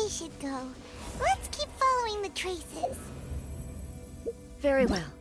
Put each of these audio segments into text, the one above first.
we should go. Let's keep following the traces. Very well.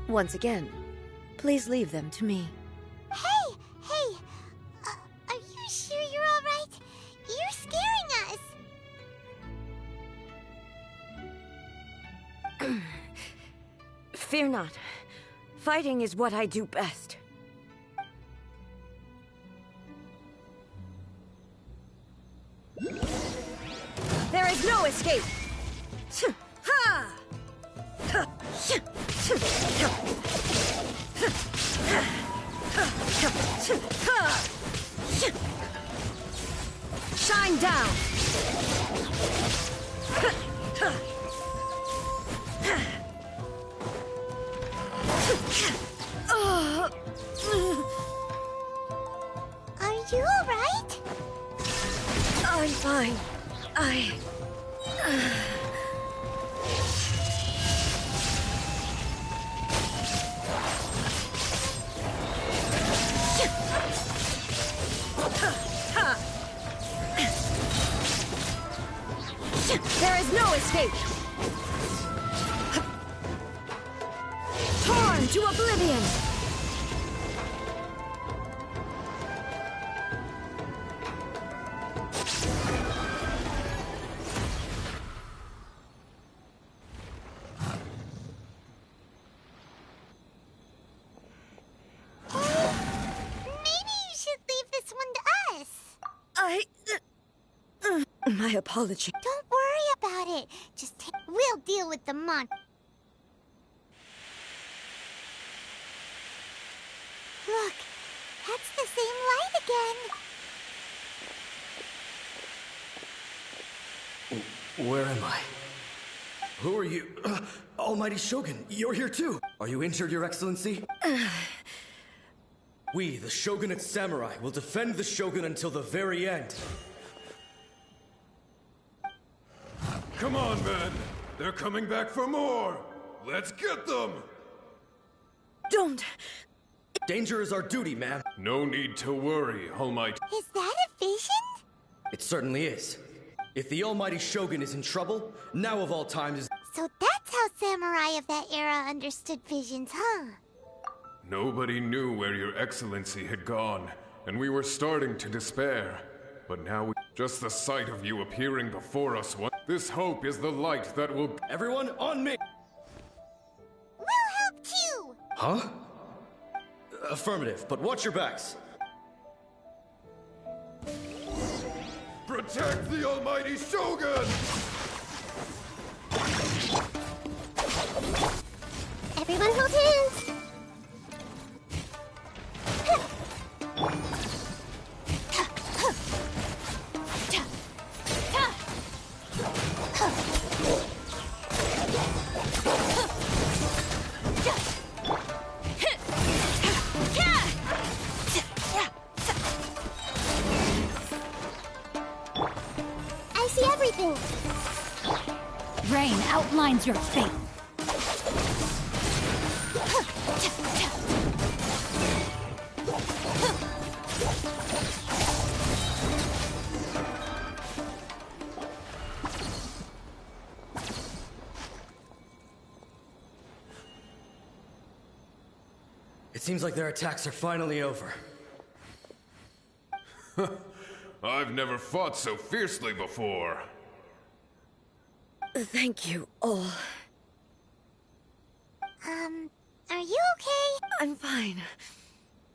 Once again, please leave them to me. Hey! Hey! Are you sure you're alright? You're scaring us! Fear not. Fighting is what I do best. There is no escape! Ha! Shine down! Are you alright? I'm fine. There is no escape! Torn to oblivion! Maybe you should leave this one to us. My apology. Don't worry about it. We'll deal with the monster. Look, that's the same light again. Where am I? Who are you? Almighty Shogun, you're here too! Are you injured, Your Excellency? We, the Shogunate Samurai, will defend the Shogun until the very end. Come on, men! They're coming back for more! Let's get them! Don't! Danger is our duty, ma'am. No need to worry, Almighty. Is that a vision? It certainly is. If the Almighty Shogun is in trouble, now of all times is... So that's how samurai of that era understood visions, huh? Nobody knew where Your Excellency had gone, and we were starting to despair. But now, just the sight of you appearing before us, this hope is the light that will... Everyone, on me! We'll help too! Huh? Affirmative, but watch your backs. Protect the Almighty Shogun! Everyone hold hands! I see everything! Rain outlines your fate. It seems like their attacks are finally over. I've never fought so fiercely before. Thank you all. Are you okay? I'm fine.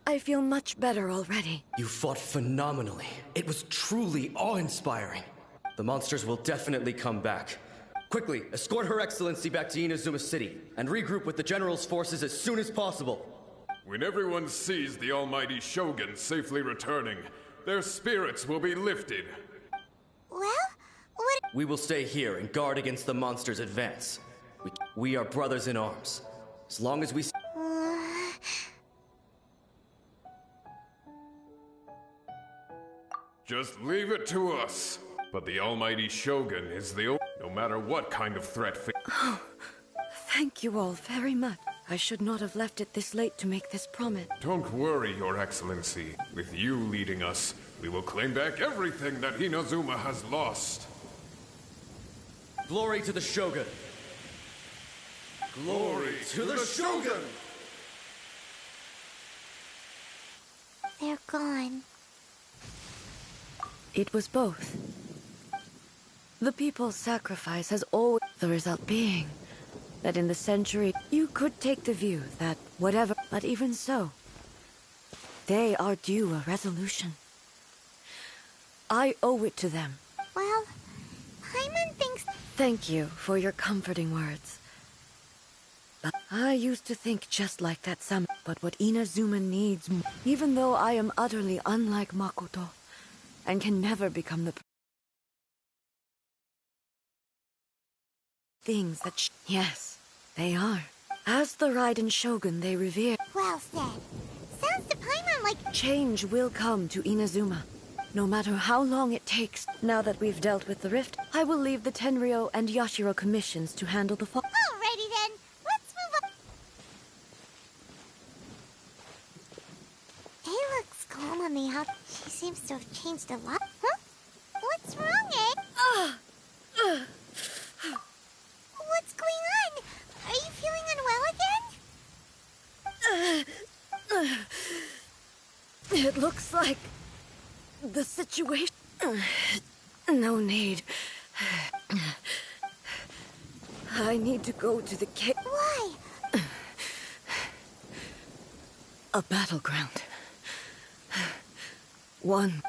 I feel much better already. You fought phenomenally. It was truly awe-inspiring. The monsters will definitely come back. Quickly, escort Her Excellency back to Inazuma City, and regroup with the General's forces as soon as possible. When everyone sees the Almighty Shogun safely returning, their spirits will be lifted. Well, what... We will stay here and guard against the monster's advance. We are brothers in arms. As long as we... Just leave it to us. But the Almighty Shogun is the no matter what kind of threat Oh, thank you all very much. I should not have left it this late to make this promise. Don't worry, Your Excellency. With you leading us, we will claim back everything that Inazuma has lost. Glory to the Shogun! Glory to the Shogun! they're gone. It was both. The people's sacrifice has always... The result being that in the century, you could take the view that whatever... But even so, they are due a resolution. I owe it to them. Well, Paimon thinks... Thank you for your comforting words. But I used to think just like that some... But what Inazuma needs, even though I am utterly unlike Makoto, and can never become the... Things that... Yes, they are. As the Raiden Shogun they revere... Well said. Sounds to Paimon like... Change will come to Inazuma, no matter how long it takes. Now that we've dealt with the rift, I will leave the Tenryo and Yashiro commissions to handle the fall. Alrighty then, let's move on. He looks calm on the out. She seems to have changed a lot. Huh? What's wrong, eh? What's going on? Are you feeling unwell again? It looks like the situation... No need. I need to go to the cave. Why? A battleground. One.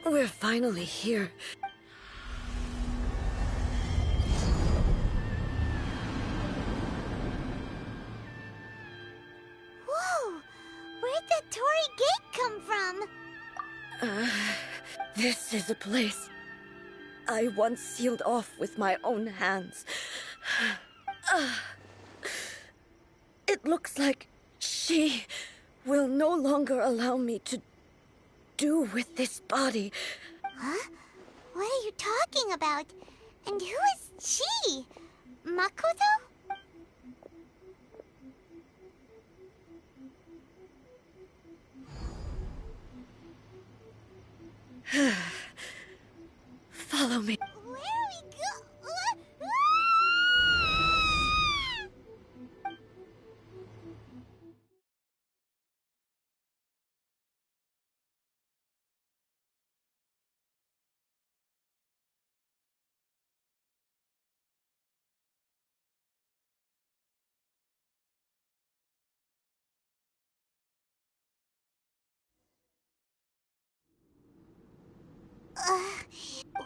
We're finally here. Whoa! Where'd the Torii Gate come from? This is a place I once sealed off with my own hands. It looks like she will no longer allow me to do with this body. Huh? What are you talking about? And who is she? Makoto? Follow me. Where are we go?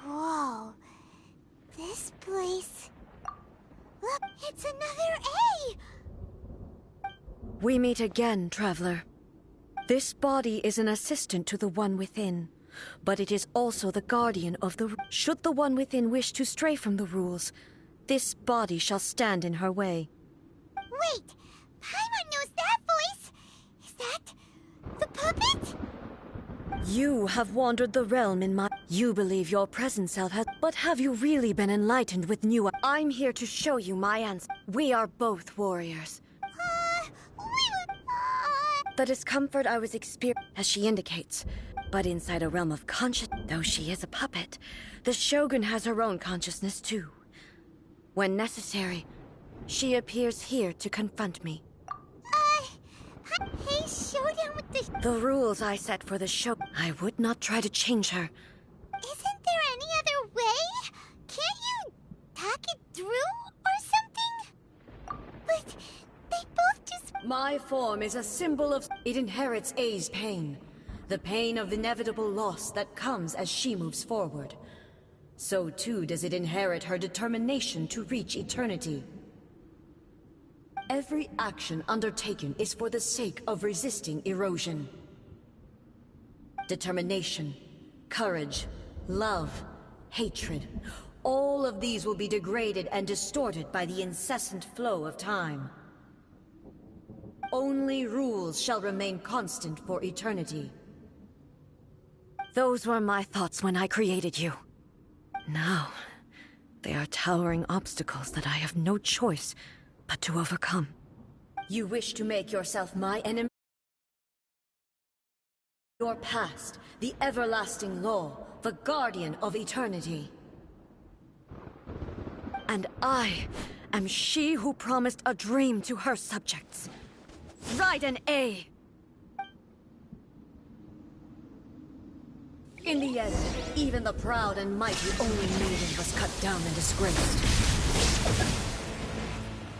Whoa. This place... Look, it's another A! We meet again, traveler. This body is an assistant to the one within, but it is also the guardian of the... Should the one within wish to stray from the rules, this body shall stand in her way. Wait! Paimon knows that voice! Is that... the puppet? You have wandered the realm in my... You believe your present self has... But have you really been enlightened with new... I'm here to show you my answer. We are both warriors. We were... The discomfort I was experiencing, as she indicates. But inside a realm of conscious... Though she is a puppet, the Shogun has her own consciousness too. When necessary, she appears here to confront me. Hey, showdown with the... The rules I set for the show... I would not try to change her. Isn't there any other way? Can't you talk it through or something? But they both just... My form is a symbol of... It inherits A's pain. The pain of inevitable loss that comes as she moves forward. So too does it inherit her determination to reach eternity. Every action undertaken is for the sake of resisting erosion. Determination, courage, love, hatred, all of these will be degraded and distorted by the incessant flow of time. Only rules shall remain constant for eternity. Those were my thoughts when I created you. Now, they are towering obstacles that I have no choice but to overcome. You wish to make yourself my enemy? Your past, the everlasting law, the guardian of eternity. And I am she who promised a dream to her subjects. Raiden A. In the end, even the proud and mighty only maiden was cut down and disgraced.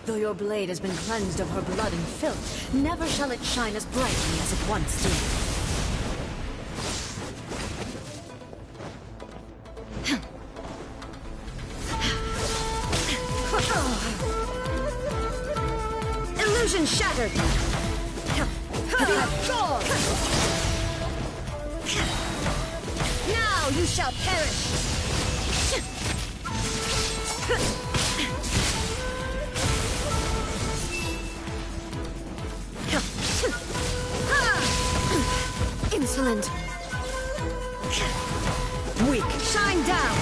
Though your blade has been cleansed of her blood and filth, never shall it shine as brightly as it once did. Illusion shattered! Now you shall perish! Insolent! Weak! Shine down!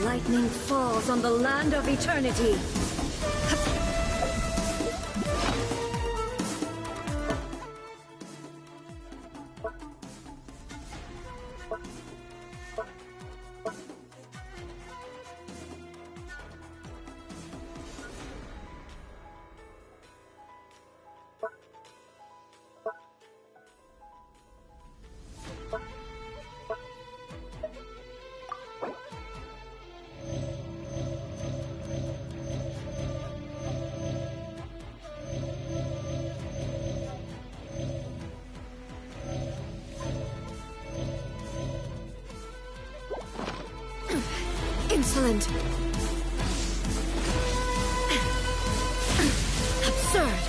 Lightning falls on the land of eternity. excellent. Absurd.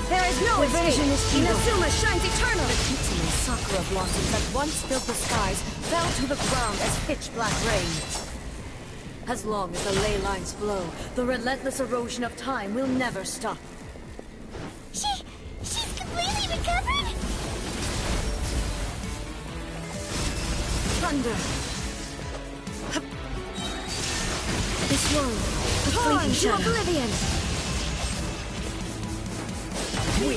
There is no evasion. Inazuma shines eternal. The pizzly sakura blossoms that once filled the skies fell to the ground as pitch-black rain. As long as the ley lines flow, the relentless erosion of time will never stop. She's completely recovered? Thunder. This world, the fleeting to oblivion. We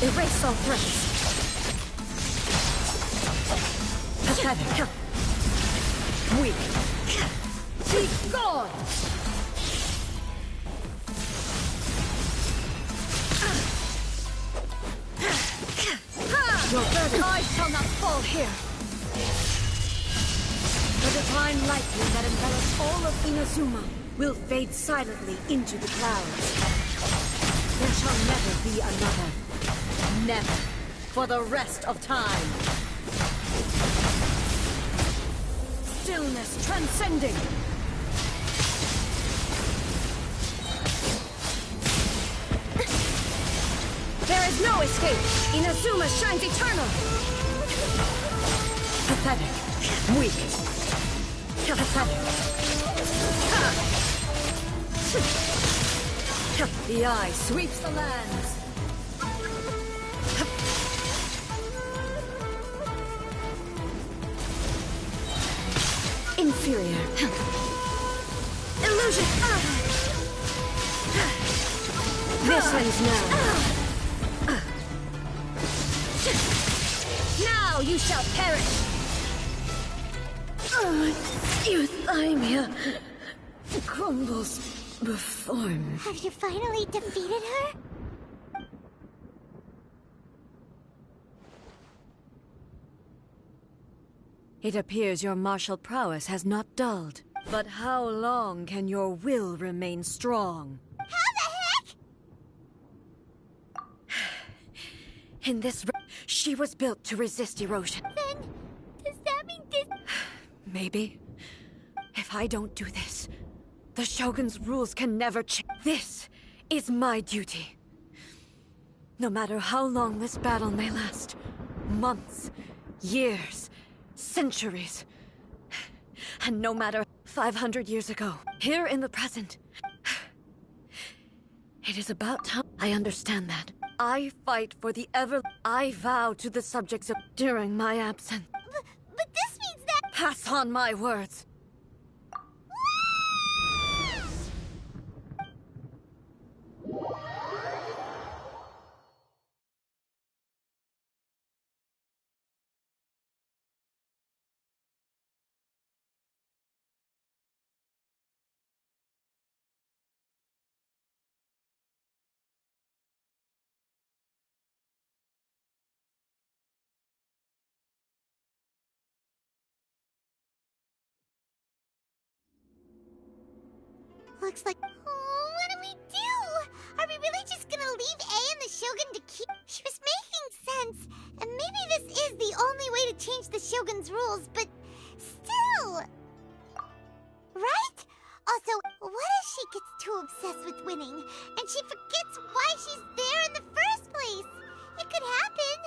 erase all threats. Pathetic. Weak. Be gone! Your burden, I shall not fall here. The divine lightning that envelops all of Inazuma will fade silently into the clouds. There shall never be another. Never. For the rest of time. Stillness transcending. There is no escape. Inazuma shines eternal. Pathetic. Weak. Pathetic. The eye sweeps the lands. Inferior. Illusion. This ends now. Now you shall perish. Your Thymia crumbles before me. Have you finally defeated her? It appears your martial prowess has not dulled. But how long can your will remain strong? How the heck? In this... She was built to resist erosion. Then, does that mean this... Maybe. If I don't do this, the Shogun's rules can never change. This is my duty. No matter how long this battle may last. Months, years, centuries. And no matter 500 years ago, here in the present. It is about time. I understand that. I fight for the ever... I vow to the subjects of... during my absence. But this means that... Pass on my words. Looks like... Oh, what do we do? Are we really just gonna leave A and the Shogun to keep... She was making sense. And maybe this is the only way to change the Shogun's rules, but... Still... Right? Also, what if she gets too obsessed with winning, and she forgets why she's there in the first place? It could happen.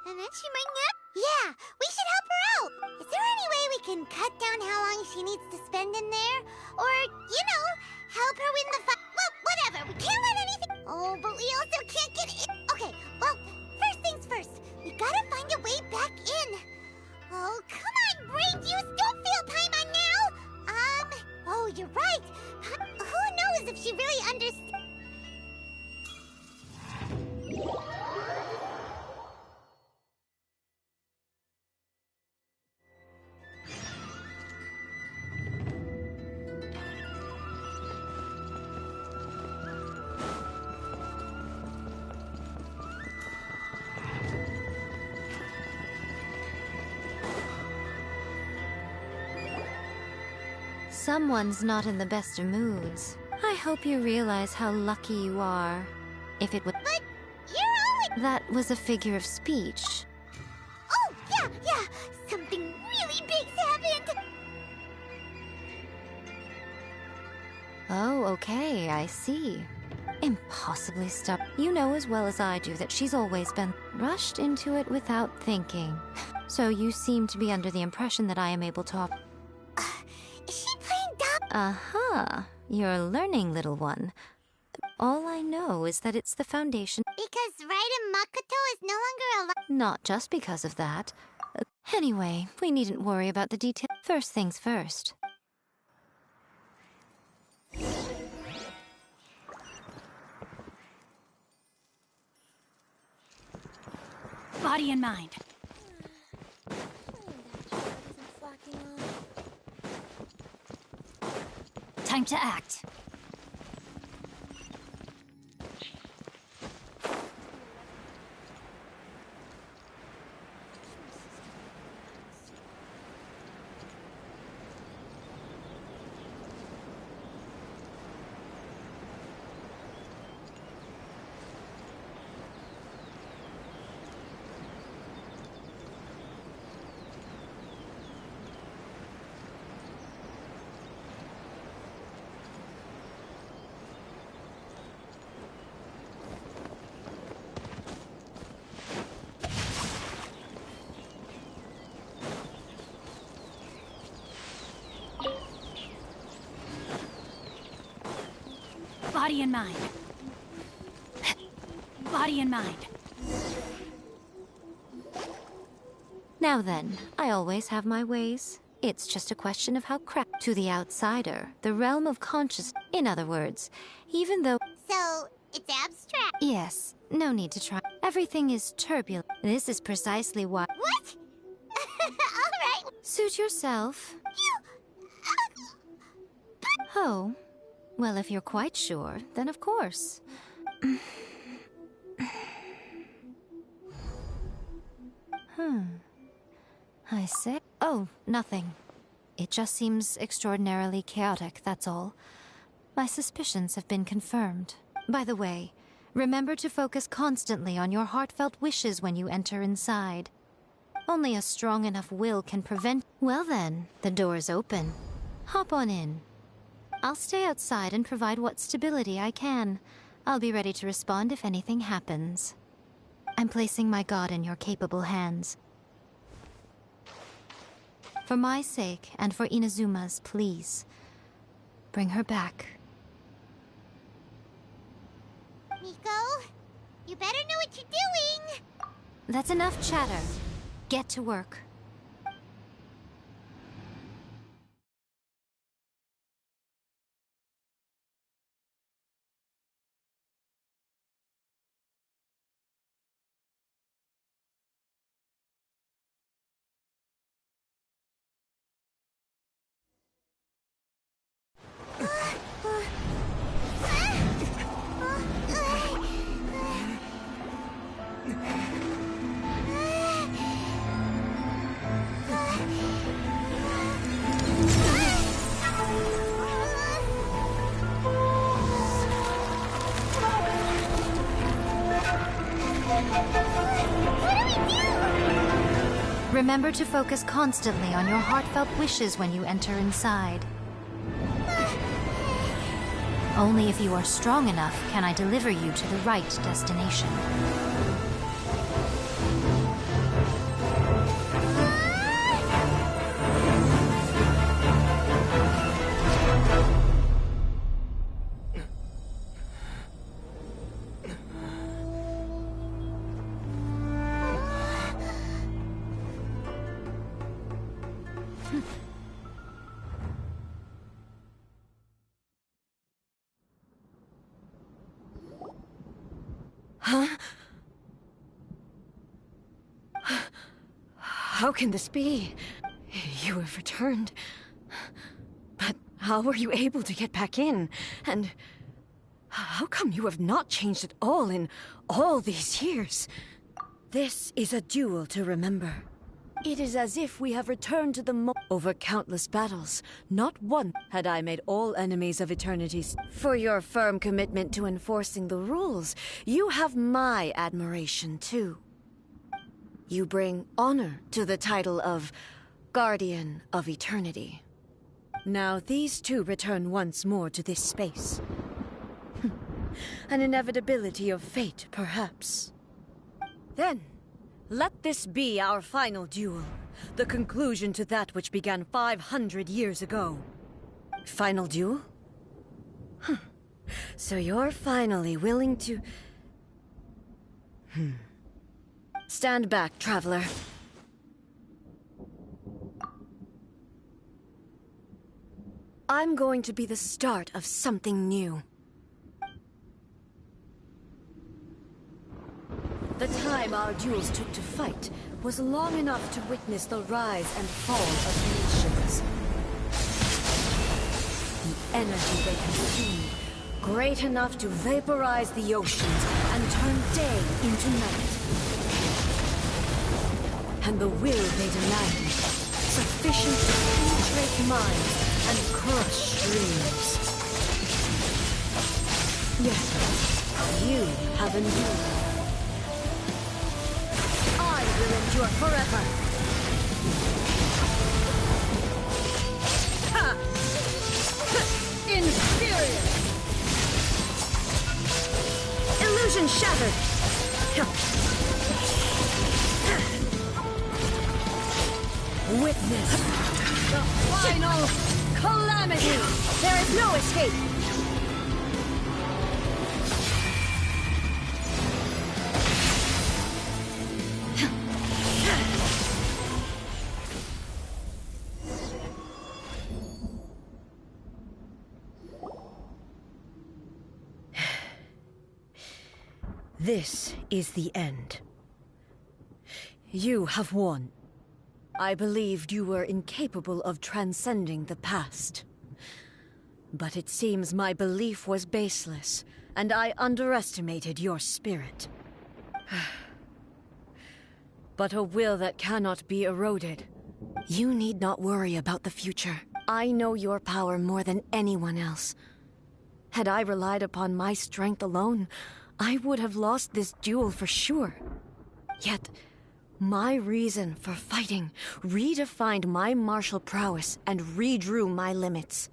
And then she might not... Yeah, we should help her out. Is there any way we can cut down how long she needs to spend in there? Or, you know, help her win the fight? Well, whatever. We can't let anything... Oh, but we also can't get in... Okay, well, first things first. We gotta find a way back in. Oh, come on, brain juice. Don't feel Paimon now. Oh, you're right. Who knows if she really understands... Someone's not in the best of moods. I hope you realize how lucky you are. If it would... But you're always... That was a figure of speech. Oh, yeah. Something really big's happened. okay, I see. Impossibly stubborn. You know as well as I do that she's always been rushed into it without thinking. So you seem to be under the impression that I am able to Is she playing dumb? Uh-huh. You're learning, little one. All I know is that it's the foundation. Because Raiden Makoto is no longer alive. Not just because of that. Anyway, we needn't worry about the details. First things first. Body and mind. Time to act. Body and mind. Body and mind. Now then, I always have my ways. It's just a question of how to the outsider, the realm of consciousness. In other words, even though... So, it's abstract. Yes, no need to try. Everything is turbulent. This is precisely why... What? Alright. Suit yourself. You... Oh. Well, if you're quite sure, then of course. I say... Oh, nothing. It just seems extraordinarily chaotic, that's all. My suspicions have been confirmed. By the way, remember to focus constantly on your heartfelt wishes when you enter inside. Only a strong enough will can prevent... Well then, the door's open. Hop on in. I'll stay outside and provide what stability I can. I'll be ready to respond if anything happens. I'm placing my god in your capable hands. For my sake, and for Inazuma's, please. Bring her back. Miko, you better know what you're doing! That's enough chatter. Get to work. Remember to focus constantly on your heartfelt wishes when you enter inside. Only if you are strong enough can I deliver you to the right destination. Huh? How can this be? You have returned. But how were you able to get back in? And how come you have not changed at all in all these years? This is a duel to remember. It is as if we have returned to the over countless battles. Not one had I made all enemies of eternity. For your firm commitment to enforcing the rules, you have my admiration too. You bring honor to the title of Guardian of Eternity. Now these two return once more to this space. An inevitability of fate, perhaps. Then, let this be our final duel. The conclusion to that which began 500 years ago. Final duel? So you're finally willing to... Stand back, traveler. I'm going to be the start of something new. The time our duels took to fight was long enough to witness the rise and fall of nations. The energy they consumed, great enough to vaporize the oceans and turn day into night. And the will they demanded, sufficient to penetrate minds and crush dreams. Yet, you have endured. I will endure forever. Ha! Inferior! Illusion shattered! Witness the final calamity! There is no escape! This is the end. You have won. I believed you were incapable of transcending the past. But it seems my belief was baseless, and I underestimated your spirit. But a will that cannot be eroded. You need not worry about the future. I know your power more than anyone else. Had I relied upon my strength alone, I would have lost this duel for sure. Yet, my reason for fighting redefined my martial prowess and redrew my limits.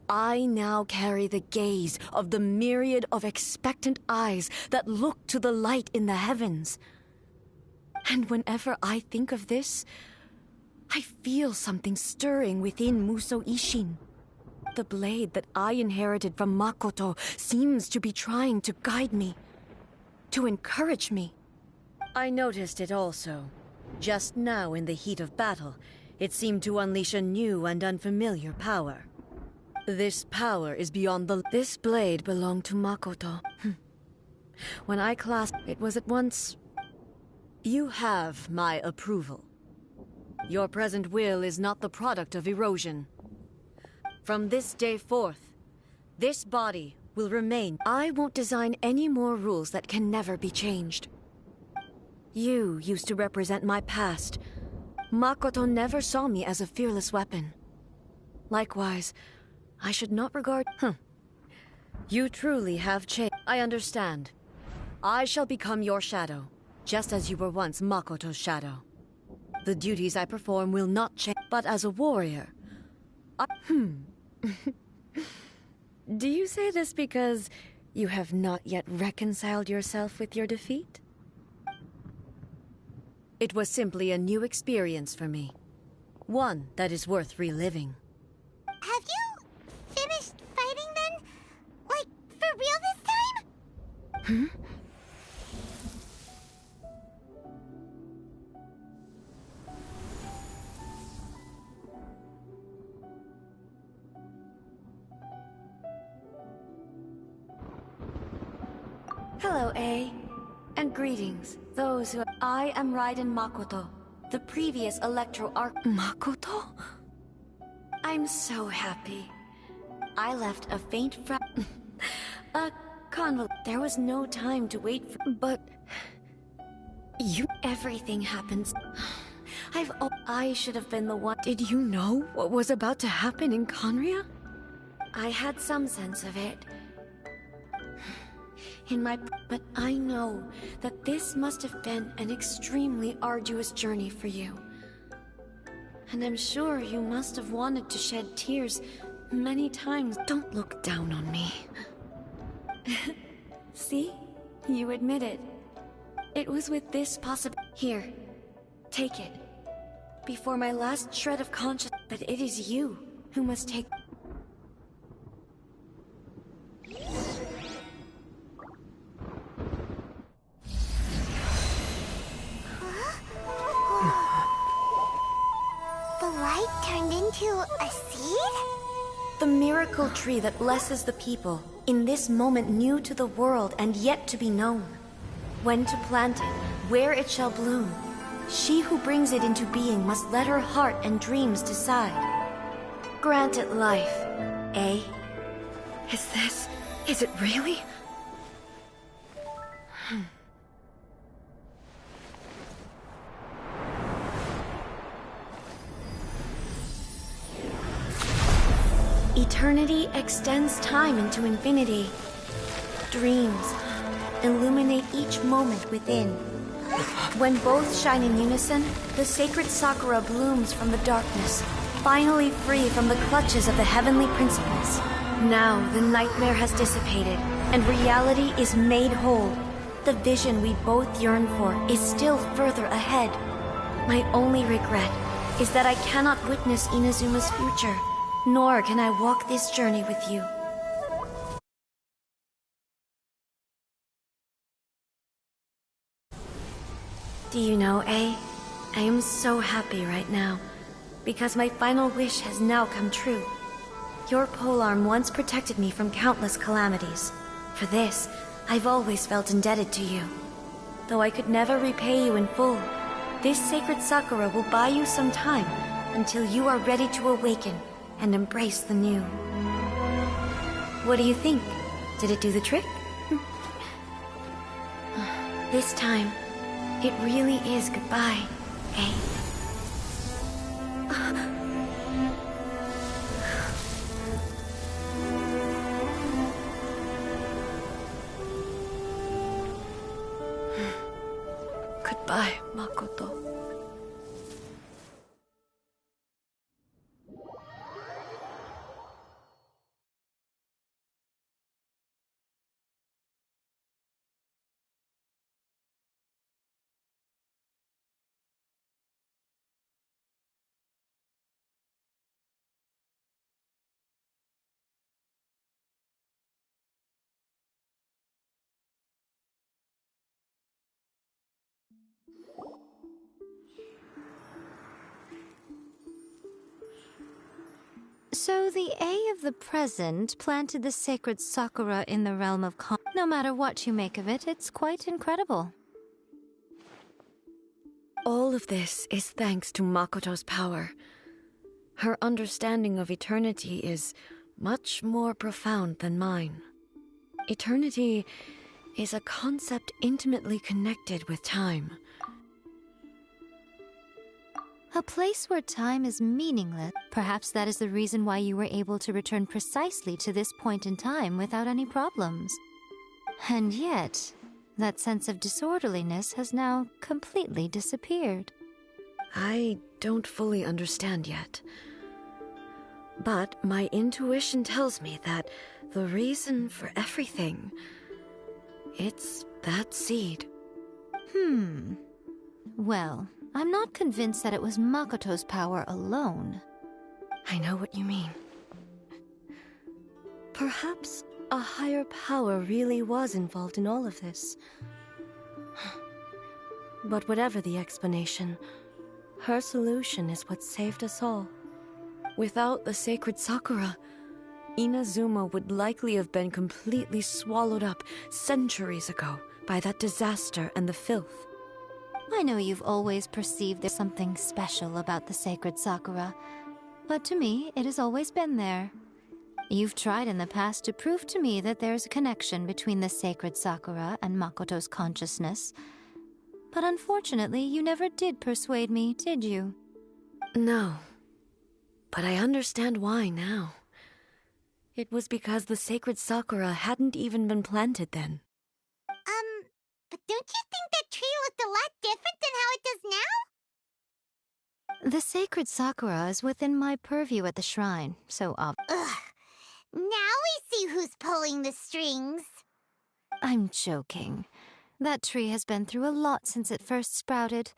I now carry the gaze of the myriad of expectant eyes that look to the light in the heavens. And whenever I think of this, I feel something stirring within Muso Ishin. The blade that I inherited from Makoto seems to be trying to guide me, to encourage me. I noticed it also. Just now in the heat of battle, it seemed to unleash a new and unfamiliar power. This power is beyond the... This blade belonged to Makoto. When I clasped it was at once... You have my approval. Your present will is not the product of erosion. From this day forth, this body will remain. I won't design any more rules that can never be changed. You used to represent my past. Makoto never saw me as a fearless weapon. Likewise, I should not regard... You truly have changed. I understand. I shall become your shadow, just as you were once Makoto's shadow. The duties I perform will not change, but as a warrior... Do you say this because you have not yet reconciled yourself with your defeat? It was simply a new experience for me. One that is worth reliving. Have you finished fighting then? Like, for real this time? Hello, A. And greetings, those who... I am Raiden Makoto, the previous Electro Arc... Makoto? I'm so happy. I left a faint a convol... There was no time to wait for... But... You... Everything happens... I should have been the one... Did you know what was about to happen in Conria? I had some sense of it. But I know that this must have been an extremely arduous journey for you. And I'm sure you must have wanted to shed tears many times. Don't look down on me. See? You admit it. It was with this Here, take it. Before my last shred of conscience. But it is you who must take... The light turned into a seed? The miracle tree that blesses the people, in this moment new to the world and yet to be known. When to plant it, where it shall bloom. She who brings it into being must let her heart and dreams decide. Grant it life, eh? Is it really? Eternity extends time into infinity. Dreams illuminate each moment within. When both shine in unison, the sacred Sakura blooms from the darkness, finally free from the clutches of the heavenly principles. Now the nightmare has dissipated, and reality is made whole. The vision we both yearn for is still further ahead. My only regret is that I cannot witness Inazuma's future, nor can I walk this journey with you. Do you know, I am so happy right now, because my final wish has now come true. Your polearm once protected me from countless calamities. For this, I've always felt indebted to you. Though I could never repay you in full, this sacred Sakura will buy you some time until you are ready to awaken and embrace the new. What do you think? Did it do the trick? This time, it really is goodbye, eh? Goodbye, Makoto. So the A of the present planted the sacred Sakura in the realm of No matter what you make of it, it's quite incredible. All of this is thanks to Makoto's power. Her understanding of eternity is much more profound than mine. Eternity is a concept intimately connected with time. A place where time is meaningless. Perhaps that is the reason why you were able to return precisely to this point in time without any problems. And yet, that sense of disorderliness has now completely disappeared. I don't fully understand yet. But my intuition tells me that the reason for everything, it's that seed. Well, I'm not convinced that it was Makoto's power alone. I know what you mean. Perhaps a higher power really was involved in all of this. But whatever the explanation, her solution is what saved us all. Without the sacred Sakura, Inazuma would likely have been completely swallowed up centuries ago by that disaster and the filth. I know you've always perceived there's something special about the sacred Sakura, but to me, it has always been there. You've tried in the past to prove to me that there's a connection between the sacred Sakura and Makoto's consciousness, but unfortunately, you never did persuade me, did you? No, but I understand why now. It was because the sacred Sakura hadn't even been planted then. But don't you think that tree looked a lot different than how it does The sacred Sakura is within my purview at the shrine, so Ugh. Now we see who's pulling the strings. I'm joking. That tree has been through a lot since it first sprouted.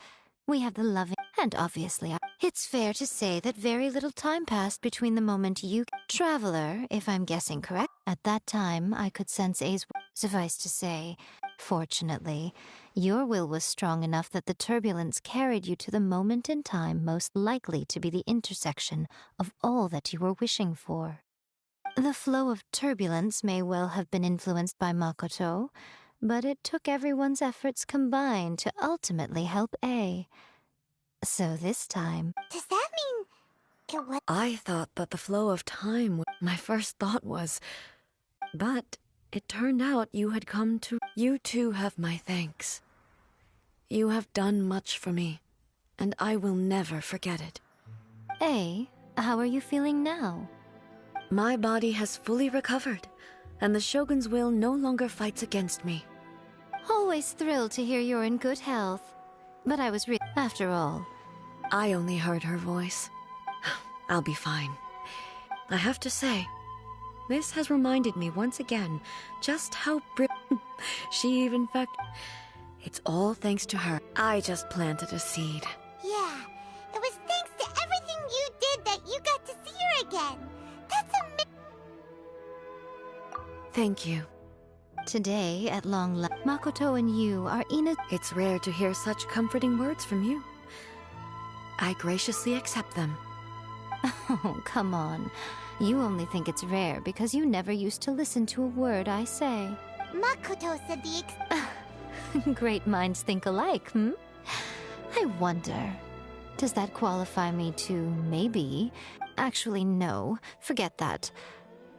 We have the loving, and obviously, it's fair to say that very little time passed between the moment you... Traveler, if I'm guessing correct. At that time, I could sense A's... Suffice to say, fortunately, your will was strong enough that the turbulence carried you to the moment in time most likely to be the intersection of all that you were wishing for. The flow of turbulence may well have been influenced by Makoto, but it took everyone's efforts combined to ultimately help A. So this time... Does that mean it was... I thought that the flow of time... My first thought was... But it turned out you had come to... You too have my thanks. You have done much for me, and I will never forget it. A, how are you feeling now? My body has fully recovered, and the Shogun's will no longer fights against me. Always thrilled to hear you're in good health. But I was after all. I only heard her voice. I'll be fine. I have to say, this has reminded me once again just how she even it's all thanks to her. I just planted a seed. Yeah, it was thanks to everything you did that you got to see her again. That's Thank you. Today, at long last, Makoto and you are Ina... It's rare to hear such comforting words from you. I graciously accept them. Oh, come on. You only think it's rare because you never used to listen to a word I say. Makoto said the Great minds think alike, hmm? I wonder, does that qualify me to maybe... Actually, no. Forget that.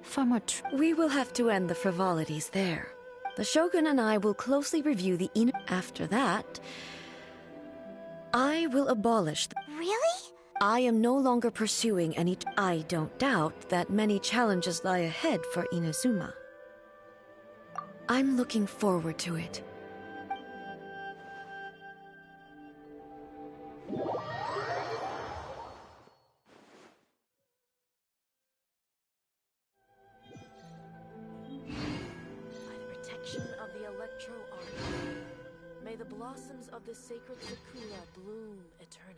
Far more We will have to end the frivolities there. The Shogun and I will closely review the After that, I will abolish Really? I am no longer pursuing any... I don't doubt that many challenges lie ahead for Inazuma. I'm looking forward to it. By the protection of the Electro Art, may the blossoms of the sacred Sakura bloom eternally.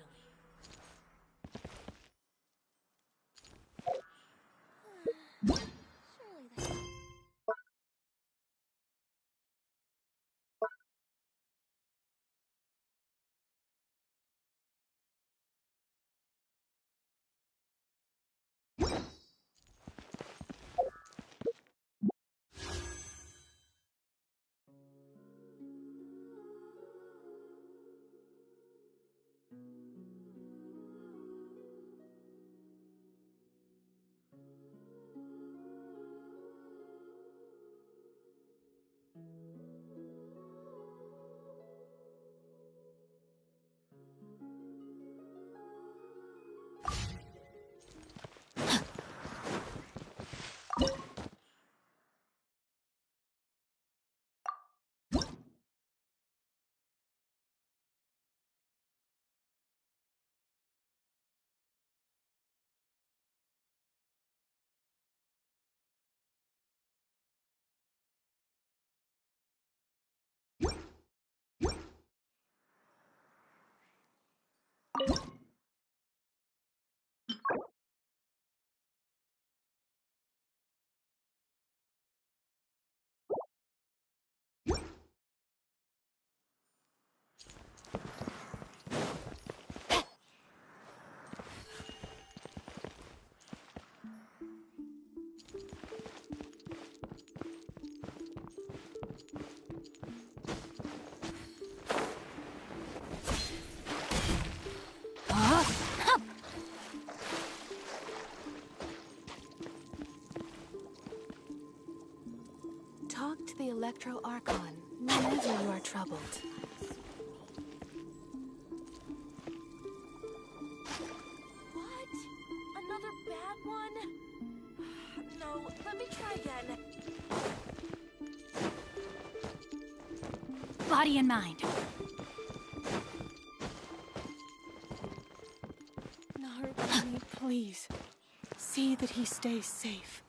Talk to the Electro Archon whenever you are troubled. What? Another bad one? No, let me try again. Body and mind. Naruto, please. See that he stays safe.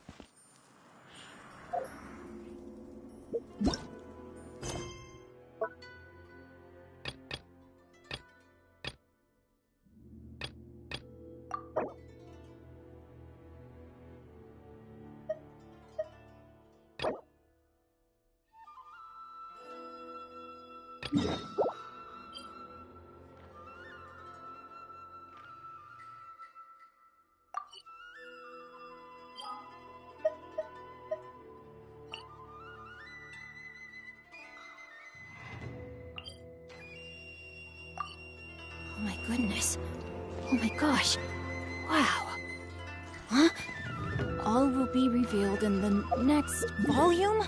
Oh my goodness. Oh my gosh. Wow. Huh? All will be revealed in the next volume?